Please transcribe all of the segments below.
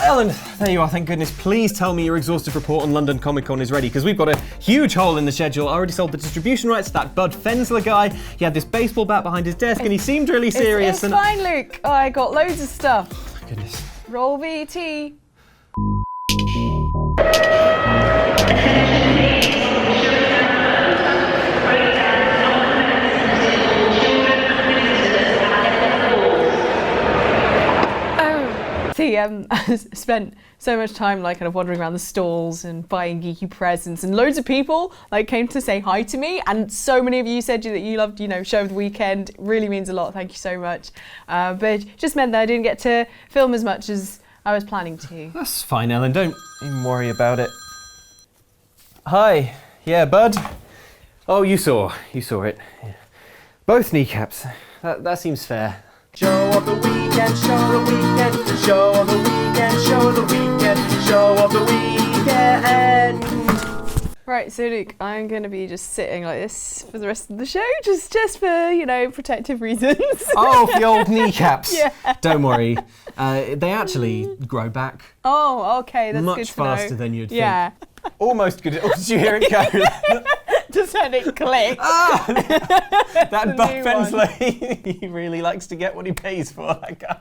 Ellen, there you are, thank goodness. Please tell me your exhaustive report on London Comic Con is ready, because we've got a huge hole in the schedule. I already sold the distribution rights to that Bud Fensler guy. He had this baseball bat behind his desk and he seemed really serious. It's fine, Luke. I got loads of stuff. Oh, goodness. Roll VT. I spent so much time like kind of wandering around the stalls and buying geeky presents, and loads of people like came to say hi to me, and so many of you said that you loved, Show of the Weekend. It really means a lot. Thank you so much. But it just meant that I didn't get to film as much as I was planning to. That's fine, Ellen. Don't even worry about it. Hi. Yeah, Bud. Oh, you saw it. Yeah. Both kneecaps. That seems fair. Show of the weekend, show of the weekend, show of the weekend, show of the weekend, show of the weekend. Right, so Luke, I'm going to be just sitting like this for the rest of the show, just for, protective reasons. Oh, the old kneecaps. Yeah. Don't worry. They actually grow back. Oh, okay, that's good to know. Much faster than you'd think. Yeah. Almost good. Oh, did you hear it go? Just heard it click. Ah! That Bud new Fensler, he really likes to get what he pays for, that guy.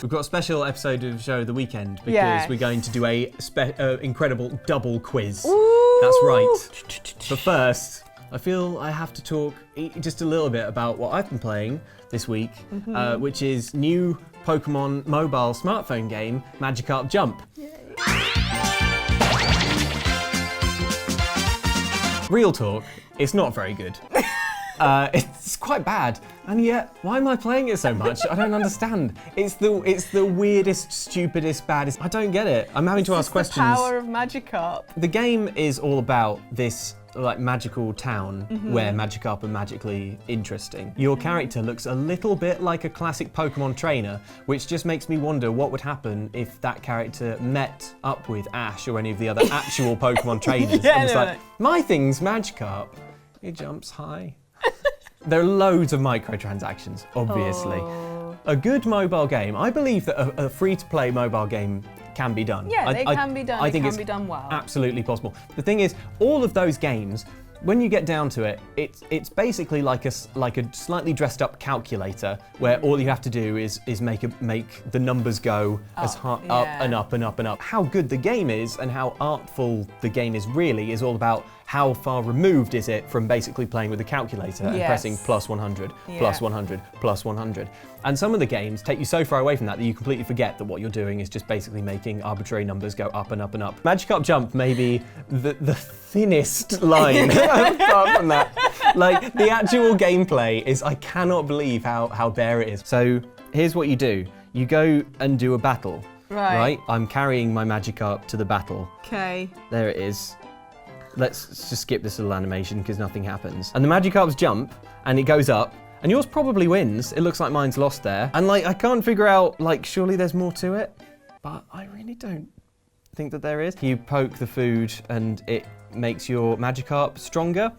We've got a special episode of Show of the Weekend because we're going to do a incredible double quiz. Ooh. That's right. But first, I feel I have to talk just a little bit about what I've been playing this week, which is new Pokemon mobile smartphone game, Margikarp Jump. Yay. Real talk, it's not very good. It's quite bad, and yet, why am I playing it so much? I don't understand. It's the weirdest, stupidest, baddest. I don't get it. I'm having to ask questions. The power of Magikarp. The game is all about this magical town where Magikarp are magically interesting. Your character looks a little bit like a classic Pokemon trainer, which just makes me wonder what would happen if that character met up with Ash or any of the other actual Pokemon trainers and was like, my thing's Magikarp. It jumps high. There are loads of microtransactions, obviously. Oh. A good mobile game, I believe that a free-to-play mobile game can be done. Yeah, they can be done. I think it it's can be done well. Absolutely possible. The thing is, all of those games, when you get down to it, it's basically like a slightly dressed up calculator where all you have to do is make the numbers go as high, up and up and up and up. How good the game is and how artful the game is really is all about how far removed is it from basically playing with a calculator and pressing plus 100, plus 100, plus 100. And some of the games take you so far away from that you completely forget that what you're doing is just basically making arbitrary numbers go up and up and up. Magikarp Jump may be the thinnest line apart from that. Like, the actual gameplay is, I cannot believe how bare it is. So here's what you do. You go and do a battle. Right? I'm carrying my Magikarp to the battle. Okay. There it is. Let's just skip this little animation because nothing happens. And the Magikarps jump and it goes up. And yours probably wins. It looks like mine's lost there. And I can't figure out, surely there's more to it? But I really don't think that there is. You poke the food and it makes your Magikarp stronger.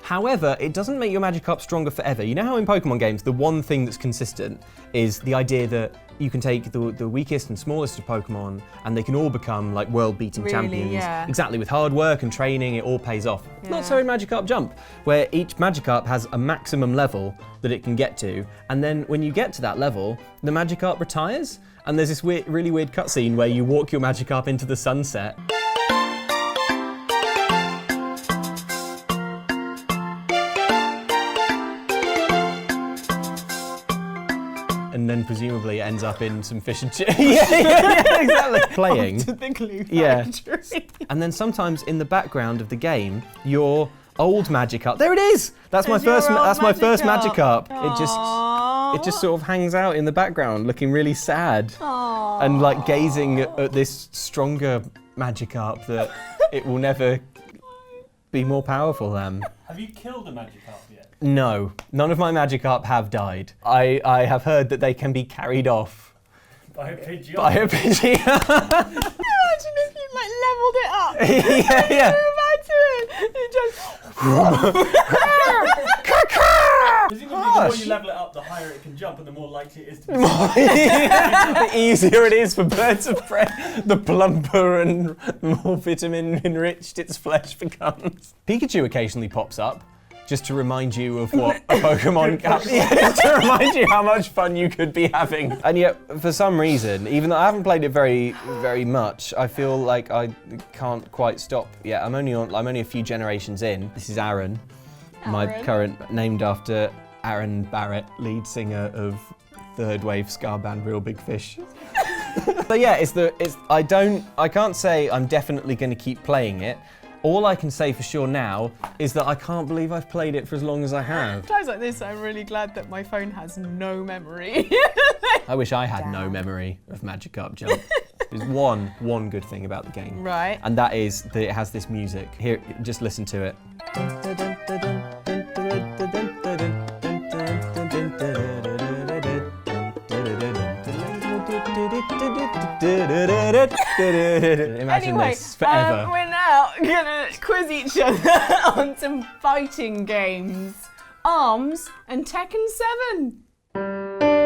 However, it doesn't make your Magikarp stronger forever. You know how in Pokemon games, the one thing that's consistent is the idea that you can take the weakest and smallest of Pokemon and they can all become world-beating champions. Yeah. Exactly, with hard work and training, it all pays off. Yeah. Not so in Magikarp Jump, where each Magikarp has a maximum level that it can get to, and then when you get to that level, the Magikarp retires, and there's this really weird cutscene where you walk your Magikarp into the sunset. And then presumably it ends up in some fish and chips. yeah, exactly. Playing. To the glue factory. And then sometimes in the background of the game, your old Magikarp. There it is. That's my first. That's my first Magikarp. It just sort of hangs out in the background, looking really sad, Aww. and gazing at this stronger Magikarp that it will never be more powerful than. Have you killed a Magikarp yet? No, none of my Magikarp have died. I have heard that they can be carried off. By a pigeon? By a pigeon. Imagine if you leveled it up. yeah. You're about to it. You just... Does it even gosh! The more you level it up, the higher it can jump and the more likely it is to be The easier it is for birds of prey, the plumper and more vitamin enriched its flesh becomes. Pikachu occasionally pops up, just to remind you of what a Pokemon just to remind you how much fun you could be having. And yet, for some reason, even though I haven't played it very much, I feel like I can't quite stop yet. I'm only a few generations in. This is Aaron, my current, named after Aaron Barrett, lead singer of third wave ska band Real Big Fish. So yeah, I can't say I'm definitely going to keep playing it. All I can say for sure now is that I can't believe I've played it for as long as I have. Times like this, I'm really glad that my phone has no memory. I wish I had no memory of Magikarp Jump. There's one good thing about the game. Right. And that is that it has this music. Here, just listen to it. Imagine this forever. We're now gonna quiz each other on some fighting games. ARMS and Tekken 7.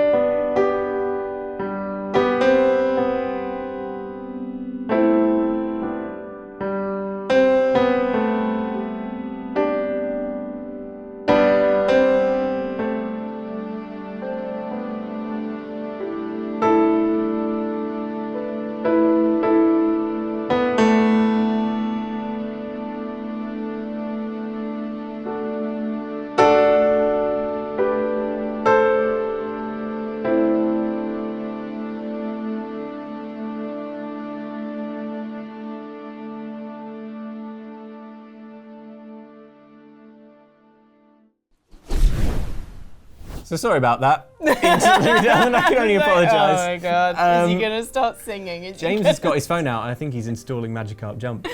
So sorry about that. I can only apologise. Oh my god, is he gonna start singing? James has got his phone out and I think he's installing Magikarp Jump.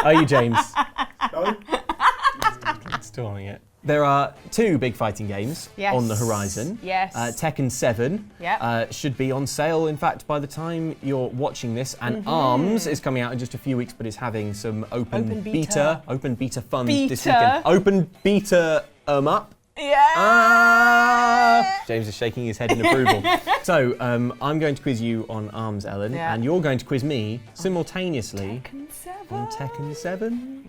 Are you, James? No? He's installing it. There are two big fighting games on the horizon. Yes. Tekken 7 should be on sale, in fact, by the time you're watching this. And ARMS is coming out in just a few weeks, but is having some open beta fun this weekend. Open beta up. Yeah. James is shaking his head in approval. So I'm going to quiz you on ARMS, Ellen, and you're going to quiz me simultaneously on Tekken 7.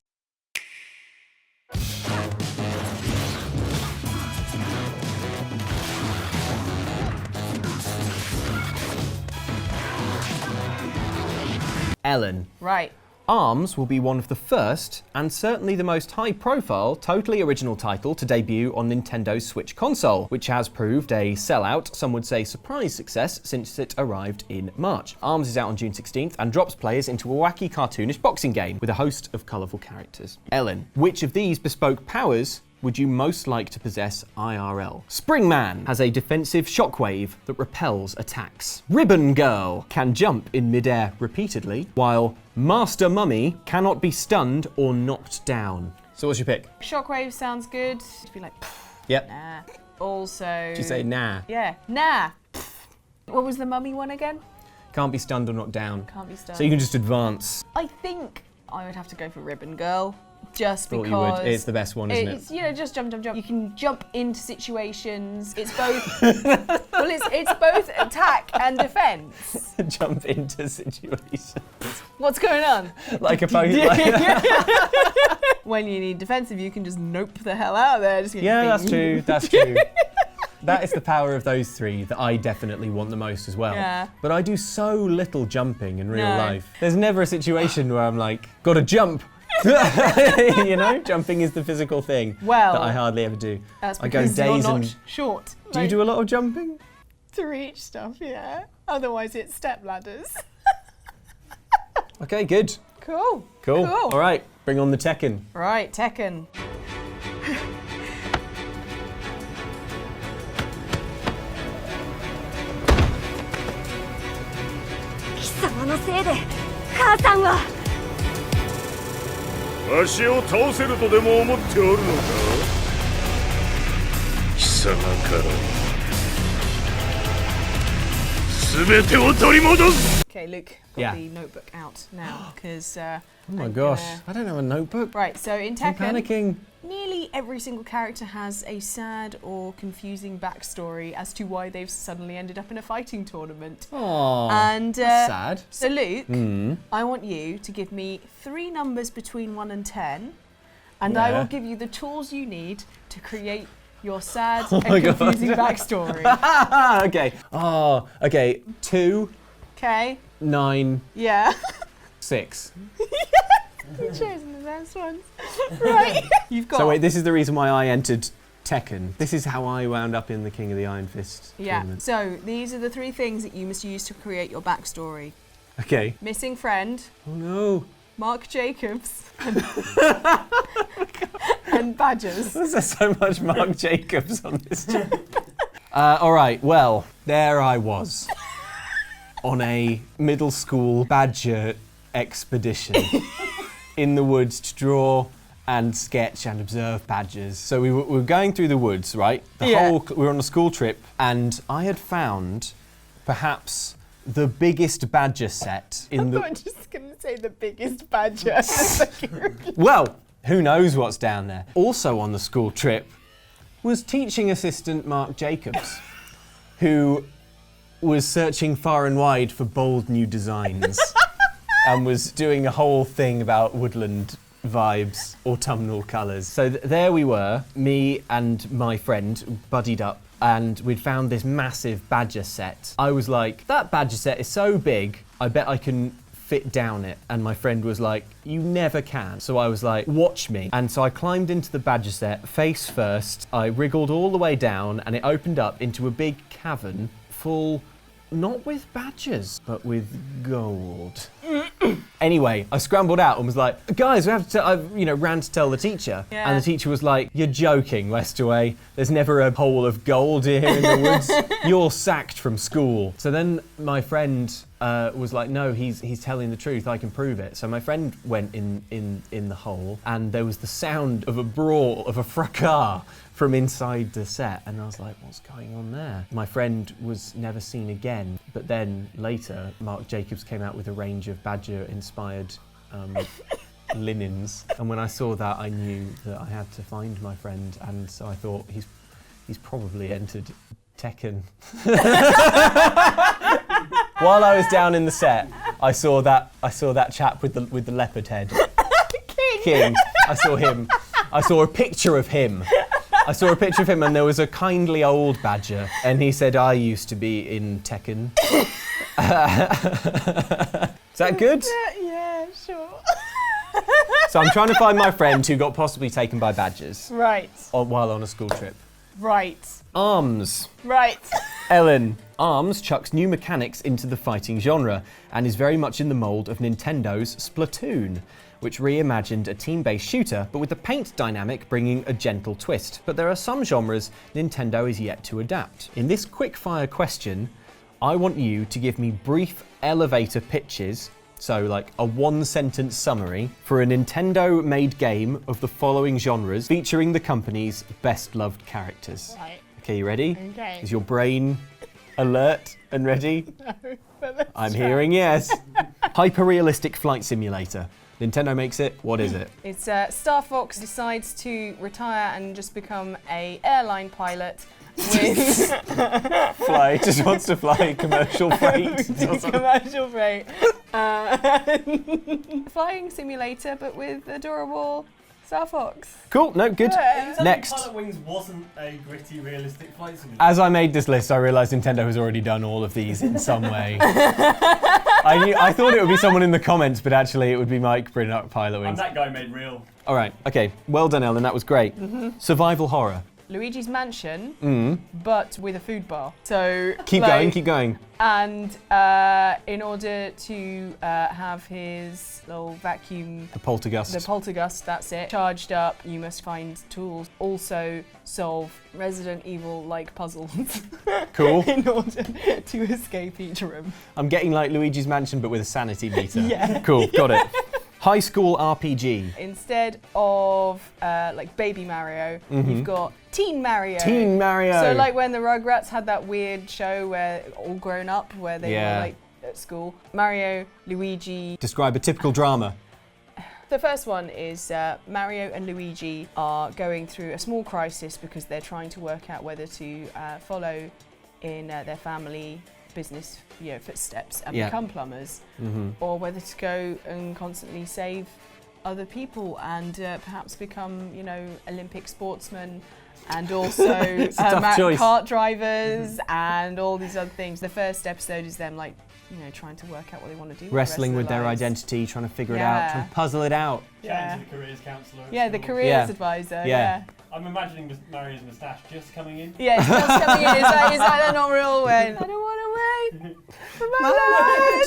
Ellen. Right. ARMS will be one of the first, and certainly the most high-profile, totally original title to debut on Nintendo's Switch console, which has proved a sellout, some would say surprise success, since it arrived in March. ARMS is out on June 16th and drops players into a wacky cartoonish boxing game with a host of colourful characters. Ellen, which of these bespoke powers would you most like to possess IRL? Springman has a defensive shockwave that repels attacks. Ribbon Girl can jump in midair repeatedly, while Master Mummy cannot be stunned or knocked down. So what's your pick? Shockwave sounds good. To be like, Yep. nah. Also. Did you say nah? Yeah, nah. What was the mummy one again? Can't be stunned or knocked down. Can't be stunned. So you can just advance. I think I would have to go for Ribbon Girl. Just Thought because you would. It's the best one, isn't it? It's, you know, just jump. You can jump into situations. It's both. Well, it's both attack and defense. Jump into situations. What's going on? Like a Pokemon. When you need defensive, you can just nope the hell out of there. Just Yeah, that's true. That's true. That is the power of those three that I definitely want the most as well. Yeah. But I do so little jumping in real No. life. There's never a situation where I'm like, gotta jump. You know, jumping is the physical thing Well, that I hardly ever do. That's I go because days you're not and. short. Do you do a lot of jumping? To reach stuff, yeah. Otherwise, it's step ladders. Okay, good. Cool. Cool. All right, bring on the Tekken. Right, Tekken. 貴様のせいで母さんはわしを倒せるとでも思っておるのか貴様から全てを取り戻す Okay, Luke, got Yeah. the notebook out now because. Oh my gosh, I don't have a notebook. Right, so in I'm Tekken. panicking. nearly every single character has a sad or confusing backstory as to why they've suddenly ended up in a fighting tournament. Aww, And that's sad. So Luke, I want you to give me 3 numbers between 1 and 10, and I will give you the tools you need to create your sad and confusing backstory. Okay. Oh, okay. 2, Okay. 9, Yeah. 6. You've chosen the best ones. Right. You've got. So wait, this is the reason why I entered Tekken. This is how I wound up in the King of the Iron Fist tournament. So these are the 3 things that you must use to create your backstory. Okay. Missing friend, Oh no. Mark Jacobs, and badgers. There's so much Mark Jacobs on this channel. All right, well, there I was on a middle school badger expedition in the woods to draw and sketch and observe badgers. So we were going through the woods, right? We were on a school trip, and I had found perhaps the biggest badger set in the... I'm just going to say the biggest badger. Well, who knows what's down there. Also on the school trip was teaching assistant Mark Jacobs, who was searching far and wide for bold new designs and was doing a whole thing about woodland vibes, autumnal colours. So there we were, me and my friend buddied up, and we'd found this massive badger set. I was like, that badger set is so big, I bet I can fit down it. And my friend was like, you never can. So I was like, watch me. And so I climbed into the badger set face first. I wriggled all the way down, and it opened up into a big cavern full, not with badgers, but with gold. Anyway, I scrambled out and was like, guys, we have to I ran to tell the teacher. Yeah. And the teacher was like, you're joking, Westaway. There's never a hole of gold here in the woods. You're sacked from school. So then my friend was like, no, he's telling the truth. I can prove it. So my friend went in the hole, and there was the sound of a brawl, of a fracas from inside the set, and I was like, what's going on there? My friend was never seen again, but then later Mark Jacobs came out with a range of badger inspired linens, and when I saw that I knew that I had to find my friend, and so I thought he's probably entered Tekken. While I was down in the set, I saw that chap with the leopard head. King. I saw him. I saw a picture of him. And there was a kindly old badger, and he said, I used to be in Tekken. Is that good? Yeah, sure. So I'm trying to find my friend who got possibly taken by badgers Right. while on a school trip. Right. Arms. Right. Ellen. Arms chucks new mechanics into the fighting genre and is very much in the mould of Nintendo's Splatoon, which reimagined a team-based shooter, but with the paint dynamic bringing a gentle twist. But there are some genres Nintendo is yet to adapt. In this quick-fire question, I want you to give me brief elevator pitches, so like a 1-sentence summary, for a Nintendo-made game of the following genres, featuring the company's best-loved characters. Right. Okay, you ready? Okay. Is your brain alert and ready? No, but let's I'm try. hearing yes. Hyper-realistic flight simulator. Nintendo makes it. What is it? It's Star Fox decides to retire and just become a airline pilot with Just wants to fly commercial freight. commercial freight. Flying simulator, but with adorable Star Fox. Cool. No, good. Yeah. Next. Pilot Wings wasn't a gritty, realistic flight simulator. As I made this list, I realised Nintendo has already done all of these in some way. I thought it would be someone in the comments, but actually it would be Mike bringing up Pilot And Wings. that guy made real. All right. Okay. Well done, Ellen. That was great. Survival horror. Luigi's Mansion, but with a food bar. So Keep going. And in order to have his little vacuum, The poltergeist. the poltergust, that's it, charged up, you must find tools. Also solve Resident Evil-like puzzles Cool. in order to escape each room. I'm getting like Luigi's Mansion, but with a sanity meter. Yeah. Cool. Got it. High school RPG. Instead of like Baby Mario, you've got Teen Mario. Teen Mario. So like when the Rugrats had that weird show where all grown up, where they Yeah. were like at school. Mario, Luigi. Describe a typical drama. The first one is Mario and Luigi are going through a small crisis because they're trying to work out whether to follow in their family business footsteps and become plumbers, or whether to go and constantly save other people and perhaps become, Olympic sportsmen and also kart drivers and all these other things. The first episode is them trying to work out what they want to do. Wrestling with their identity, trying to figure it out, trying to puzzle it out. Yeah, the careers counsellor. Yeah, the careers advisor. Yeah. I'm imagining Mario's moustache just coming in. Yeah, it's just coming in. It's like they're not real when. I don't want to wait for my life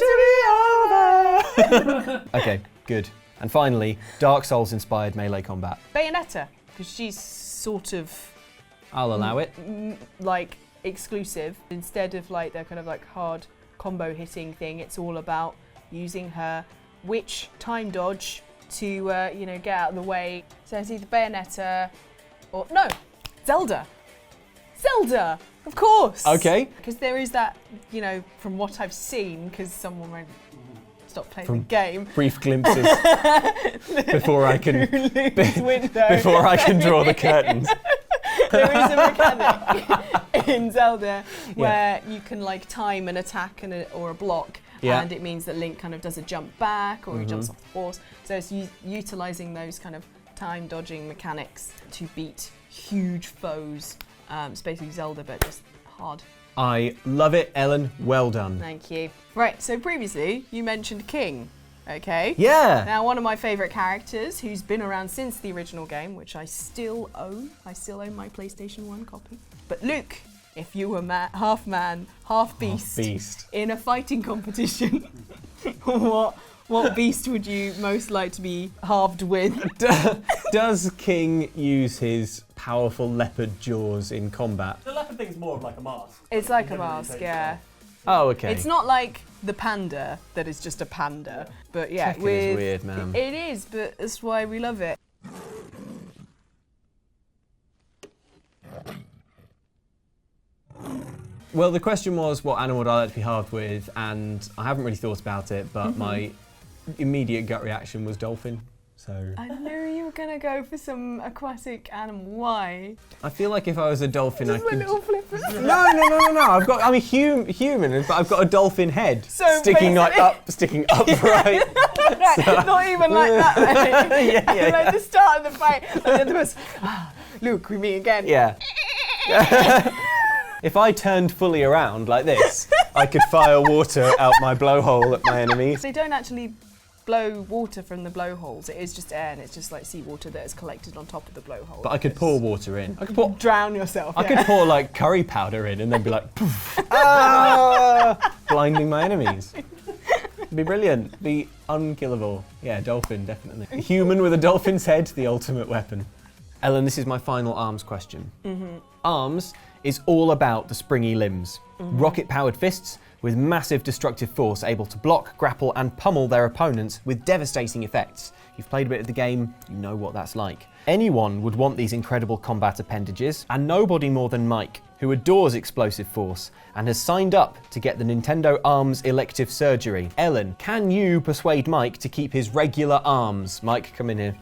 to be over. Okay, good. And finally, Dark Souls inspired melee combat. Bayonetta, because she's sort of I'll allow it. Exclusive. Instead of their kind of hard combo hitting thing, it's all about using her witch time dodge to get out of the way. So it's either Bayonetta or no, Zelda, of course. Okay. Because there is that, from what I've seen, because someone won't stop playing the game. Brief glimpses before I can before I can draw the curtains. There is a mechanic in Zelda where you can time an attack or a block, and it means that Link kind of does a jump back or he jumps off the horse. So it's utilising those kind of time dodging mechanics to beat huge foes. It's basically Zelda, but just hard. I love it, Ellen. Well done. Thank you. Right, so previously you mentioned King. Okay. Yeah. Now, one of my favourite characters who's been around since the original game, which I still own. I still own my PlayStation 1 copy. But Luke, if you were half man, half beast in a fighting competition, what beast would you most like to be halved with? Does King use his powerful leopard jaws in combat? The leopard thing's more of like a mask. It's like a mask, yeah. Oh, okay. It's not like the panda that is just a panda, but yeah, Tekken is weird, man. It is, but that's why we love it. Well, the question was, what animal would I like to be halved with? And I haven't really thought about it, but my immediate gut reaction was dolphin. So I knew you were gonna go for some aquatic animal. Why? I feel like if I was a dolphin, I Just my could. little flippers. No. I'm a human, but I've got a dolphin head sticking upright. Right, not even like that. Right? And like the start of the fight, and then there was, Luke, we meet again. Yeah. If I turned fully around like this, I could fire water out my blowhole at my enemies. They don't actually blow water from the blowholes. It is just air, and it's just like seawater that is collected on top of the blowhole. But I could pour water in. I could drown yourself. I could pour like curry powder in and then be like, poof, blinding my enemies. It'd be brilliant. Be unkillable. Yeah, dolphin, definitely. A human with a dolphin's head, the ultimate weapon. Ellen, this is my final arms question. Arms is all about the springy limbs. Rocket-powered fists with massive destructive force, able to block, grapple, and pummel their opponents with devastating effects. You've played a bit of the game, you know what that's like. Anyone would want these incredible combat appendages, and nobody more than Mike, who adores explosive force and has signed up to get the Nintendo Arms elective surgery. Ellen, can you persuade Mike to keep his regular arms? Mike, come in here.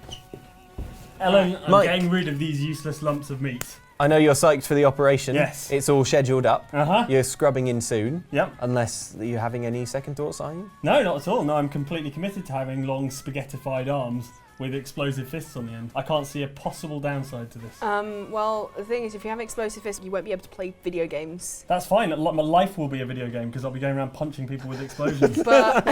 Ellen, I'm Mike. getting rid of these useless lumps of meat. I know you're psyched for the operation. Yes. It's all scheduled up. You're scrubbing in soon. Yep. Unless you're having any second thoughts, are you? No, not at all. No, I'm completely committed to having long spaghettified arms with explosive fists on the end. I can't see a possible downside to this. Well, the thing is, if you have explosive fists, you won't be able to play video games. That's fine. My life will be a video game because I'll be going around punching people with explosions. But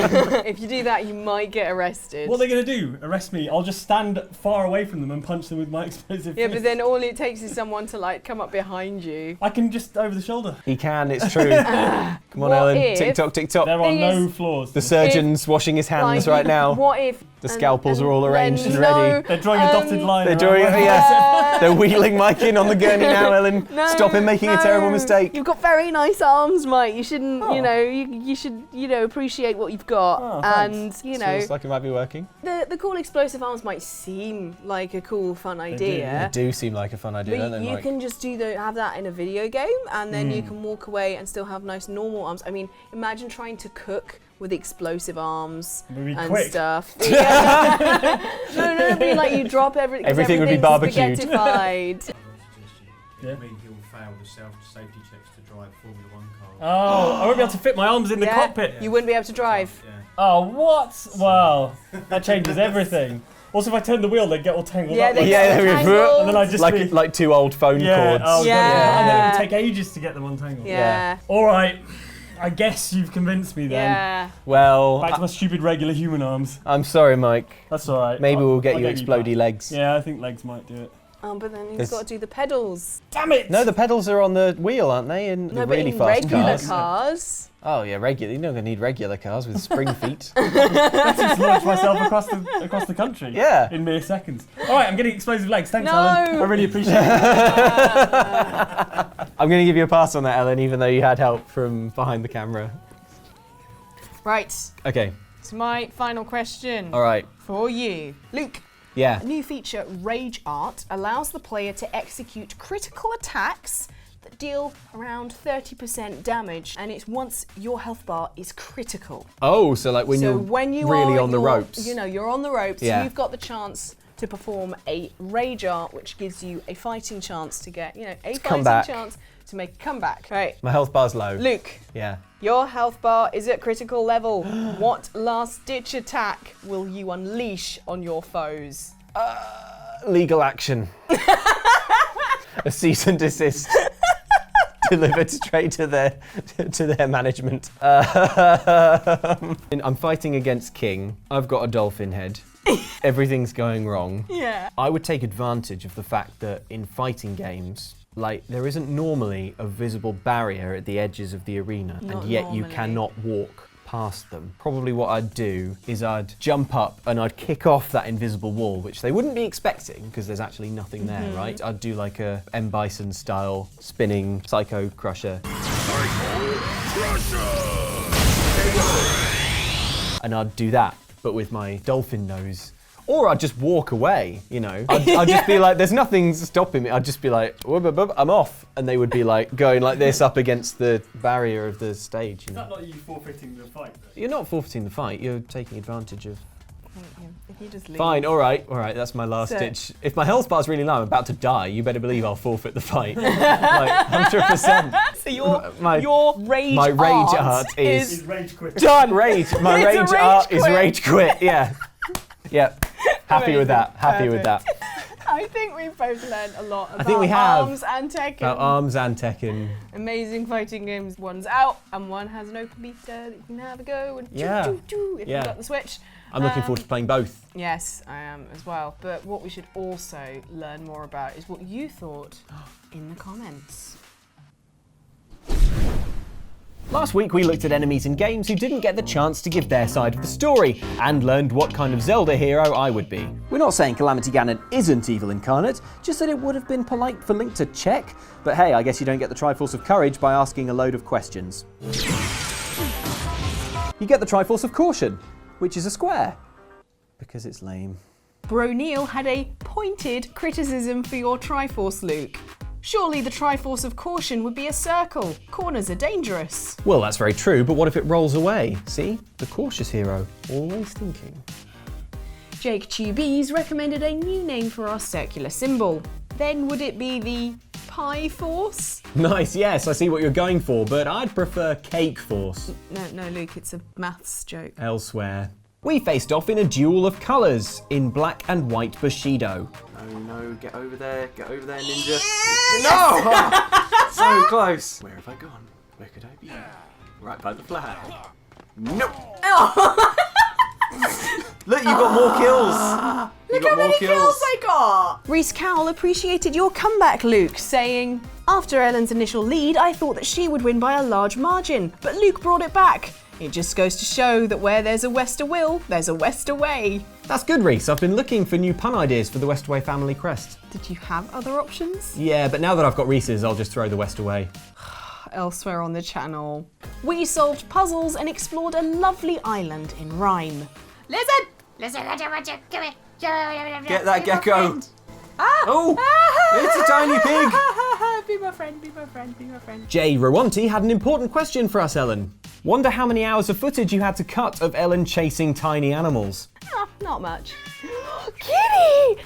if you do that, you might get arrested. What are they going to do? Arrest me? I'll just stand far away from them and punch them with my explosive Yeah, fists. but then all it takes is someone to like come up behind you. I can just over the shoulder. He can, it's true. Come on, What Ellen. if- Tick tock, tick tock. There are Thing no is- flaws. The surgeon's washing his hands right now. What if The scalpels are all arranged and no, ready. They're drawing a dotted line. They're around drawing, my- yeah. They're wheeling Mike in on the gurney now, Ellen. No, Stop him making a terrible mistake. You've got very nice arms, Mike. You shouldn't, Oh. you should, appreciate what you've got. Oh, and, thanks. Feels like it might be working. the cool explosive arms might seem like a cool, fun idea. They do seem like a fun idea, don't But they, you Mike? can just have that in a video game, and then you can walk away and still have nice normal small arms. I mean, imagine trying to cook with explosive arms It would be and quick. stuff. Yeah. No, it'd be like you drop everything. Everything would be barbecued. Spaghettified. Yeah. I mean, he'll fail the safety checks to drive Formula 1 cars. Oh, I won't be able to fit my arms in the cockpit. You wouldn't be able to drive. Yeah. Oh, what? Wow, that changes everything. Also, if I turn the wheel, they get all tangled Yeah, up. they like get that. yeah, tangled. And then I just like two old phone cords. Oh, Yeah. God, and then it would take ages to get them untangled. Yeah. All right, I guess you've convinced me then. Yeah. Well, Back to my stupid regular human arms. I'm sorry, Mike. That's all right. Maybe we'll get I'll you explodey back. legs. Yeah, I think legs might do it. But then you've There's- got to do the pedals. Damn it! No, the pedals are on the wheel, aren't they? In No, the but really in fast regular cars. cars. Oh yeah, regular. You're not gonna need regular cars with spring feet. I just launched myself across the country. Yeah. In mere seconds. All right, I'm getting explosive legs. Thanks, No. Alan. I really appreciate it. I'm gonna give you a pass on that, Ellen, even though you had help from behind the camera. Right. Okay. So my final question All right. for you, Luke. Yeah. A new feature, Rage Art, allows the player to execute critical attacks that deal around 30% damage, and it's once your health bar is critical. Oh, so like when you're really on the ropes. You know, you're on the ropes. Yeah. You've got the chance to perform a Rage Art, which gives you a fighting chance to get, come back. chance to make a comeback. Right, My health bar's low. Luke. Yeah. Your health bar is at critical level. What last-ditch attack will you unleash on your foes? Legal action. A cease and desist. Delivered straight to their management. I'm fighting against King. I've got a dolphin head. Everything's going wrong. Yeah. I would take advantage of the fact that in fighting games, like, there isn't normally a visible barrier at the edges of the arena, Not and yet normally. you cannot walk past them. Probably what I'd do is I'd jump up and I'd kick off that invisible wall, which they wouldn't be expecting because there's actually nothing there, right? I'd do like a M. Bison style spinning Psycho Crusher. And I'd do that, but with my dolphin nose. Or I'd just walk away, I'd just be like, there's nothing stopping me. I'd just be like, "Wub, wub, wub," I'm off. And they would be like going like this up against the barrier of the stage. Is that not you forfeiting the fight? You're not forfeiting the fight, you're taking advantage of... If you just leave. Fine, all right, that's my last ditch. If my health bar's really low, I'm about to die, you better believe I'll forfeit the fight. Like, 100%. So your My rage art is... Is rage quit? Done! Rage! My It's a rage rage art is quit. rage quit, yeah. Yep. Happy with that, happy with that. I think we've both learned a lot about think we have. Arms and Tekken. About Arms and Tekken. Amazing fighting games. One's out and one has an open beta that you can have a go and Yeah. if Yeah. you've got the Switch. I'm looking forward to playing both. Yes, I am as well. But what we should also learn more about is what you thought in the comments. Last week we looked at enemies in games who didn't get the chance to give their side of the story, and learned what kind of Zelda hero I would be. We're not saying Calamity Ganon isn't evil incarnate, just that it would have been polite for Link to check. But hey, I guess you don't get the Triforce of Courage by asking a load of questions. You get the Triforce of Caution, which is a square. Because it's lame. Bro Neil had a pointed criticism for your Triforce, Luke. Surely the Triforce of Caution would be a circle. Corners are dangerous. Well, that's very true, but what if it rolls away? See? The cautious hero, always thinking. Jake Tubies recommended a new name for our circular symbol. Then would it be the Pi Force? Nice, yes, I see what you're going for, but I'd prefer Cake Force. No, Luke, it's a maths joke. Elsewhere. We faced off in a duel of colours, in black and white Bushido. No, get over there, ninja. No! So close. Where have I gone? Where could I be? Right by the flag. Nope. Look, you got more kills. Look how many kills I got! Reese Cowell appreciated your comeback, Luke, saying, "After Ellen's initial lead, I thought that she would win by a large margin, but Luke brought it back. It just goes to show that where there's a Wester will, there's a Wester way." That's good, Reese. I've been looking for new pun ideas for the Westaway family crest. Did you have other options? Yeah, but now that I've got Reese's, I'll just throw the Westaway. Elsewhere on the channel, we solved puzzles and explored a lovely island in rhyme. Lizard! Listen, come here. Get that gecko. Oh, it's a tiny pig. Be my friend, be my friend, be my friend. Jay Rowanti had an important question for us, Ellen. Wonder how many hours of footage you had to cut of Ellen chasing tiny animals. Oh, not much. Kitty!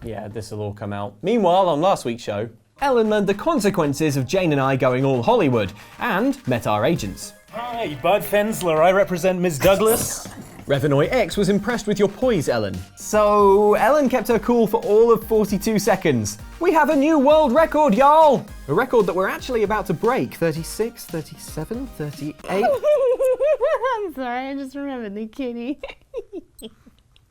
Yeah, this'll all come out. Meanwhile, on last week's show, Ellen learned the consequences of Jane and I going all Hollywood and met our agents. Hi, Bud Fensler. I represent Ms. Douglas. Revenoy X was impressed with your poise, Ellen. So, Ellen kept her cool for all of 42 seconds. We have a new world record, y'all! A record that we're actually about to break. 36, 37, 38. I'm sorry, I just remembered the kitty.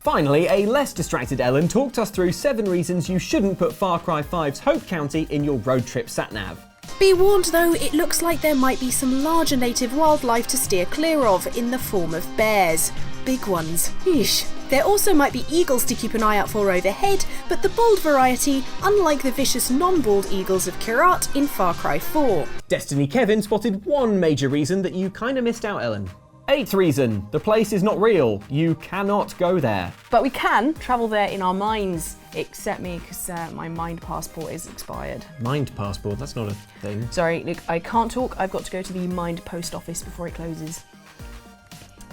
Finally, a less distracted Ellen talked us through 7 reasons you shouldn't put Far Cry 5's Hope County in your road trip satnav. Be warned though, it looks like there might be some larger native wildlife to steer clear of in the form of bears. Big ones. Yeesh. There also might be eagles to keep an eye out for overhead, but the bald variety, unlike the vicious non-bald eagles of Kirat in Far Cry 4. Destiny Kevin spotted one major reason that you kinda missed out, Ellen. 8th reason, the place is not real. You cannot go there. But we can travel there in our minds, except me, because my mind passport is expired. Mind passport, that's not a thing. Sorry, Nick, I can't talk. I've got to go to the mind post office before it closes.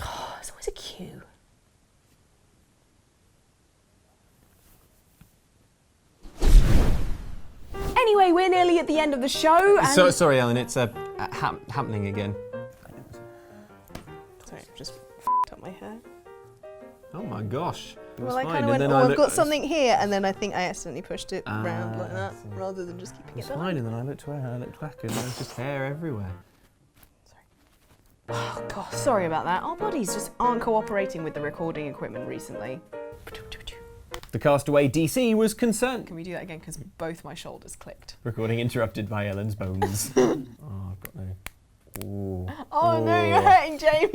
Oh, there's always a queue. Anyway, we're nearly at the end of the show. And Sorry, Ellen, it's happening again. Sorry, just f***ed up my hair. Oh my gosh. It was Well, I fine, kind of and went, then oh, I've got looked- something here, and then I think I accidentally pushed it round like that, I see. rather than just keeping It was it fine, and then I looked away, and I looked back, and there was just hair everywhere. Oh, God, sorry about that. Our bodies just aren't cooperating with the recording equipment recently. The Castaway DC was concerned. Can we do that again? Because both my shoulders clicked. Recording interrupted by Ellen's bones. Oh, I've got no. Ooh. Oh no, you're hurting James.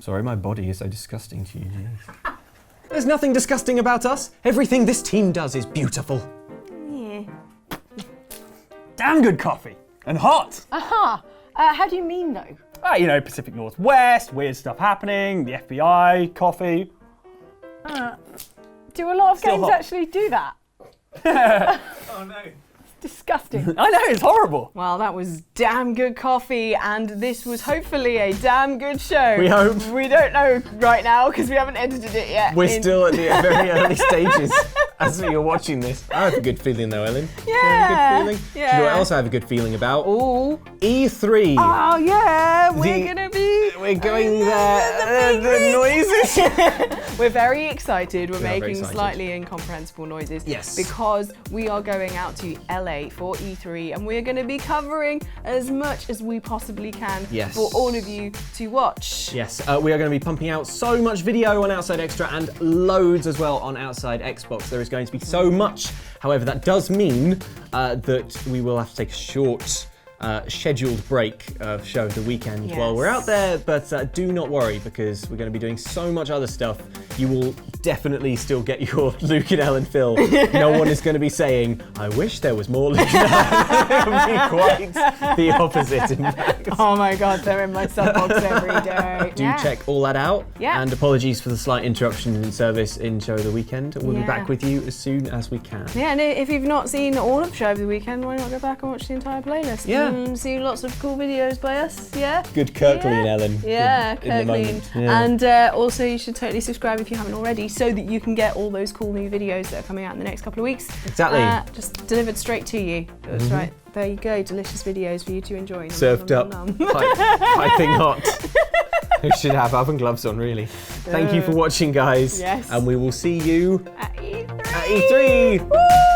Sorry, my body is so disgusting to you, jeez. There's nothing disgusting about us. Everything this team does is beautiful. Yeah. Damn good coffee. And hot. Aha. How do you mean though? You know, Pacific Northwest, weird stuff happening, the FBI, coffee. Do a lot of Still games hot. actually do that? Oh no. Disgusting. I know, it's horrible. Well, that was damn good coffee, and this was hopefully a damn good show. We hope. We don't know right now because we haven't edited it yet. We're still at the very early stages as you're watching this. I have a good feeling though, Ellen. Yeah. Do you have a good feeling? Yeah. Do you know what else I have a good feeling about? Ooh. E3. Oh yeah, we're The- gonna be. We're going there. The noises. We're very excited. We're We are very making excited. slightly incomprehensible noises. Yes. Because we are going out to LA for E3 and we're going to be covering as much as we possibly can Yes. for all of you to watch. Yes, we are going to be pumping out so much video on Outside Xtra and loads as well on Outside Xbox. There is going to be so much. However, that does mean that we will have to take a short scheduled break of Show of the Weekend while we're out there, but do not worry because we're going to be doing so much other stuff. You will definitely still get your Luke and Ellen fill. No one is going to be saying, I wish there was more Luke and Ellen. It will be quite the opposite, in fact. Oh my god, they're in my subbox every day. Do check all that out. Yeah. And apologies for the slight interruption in service in Show of the Weekend. We'll be Yeah. back with you as soon as we can. Yeah, and if you've not seen all of Show of the Weekend, why not go back and watch the entire playlist? Yeah. And see lots of cool videos by us, yeah? Good Kirklean, Ellen. Yeah, in the Kirklean. moment. Yeah. And also you should totally subscribe if you haven't already so that you can get all those cool new videos that are coming out in the next couple of weeks. Exactly. Just delivered straight to you. That's right. There you go, delicious videos for you to enjoy. Nom, Served nom, up, nom, nom. piping hot. We should have oven gloves on, really. Thank you for watching, guys. Yes. And we will see you At E3. at E3. Woo!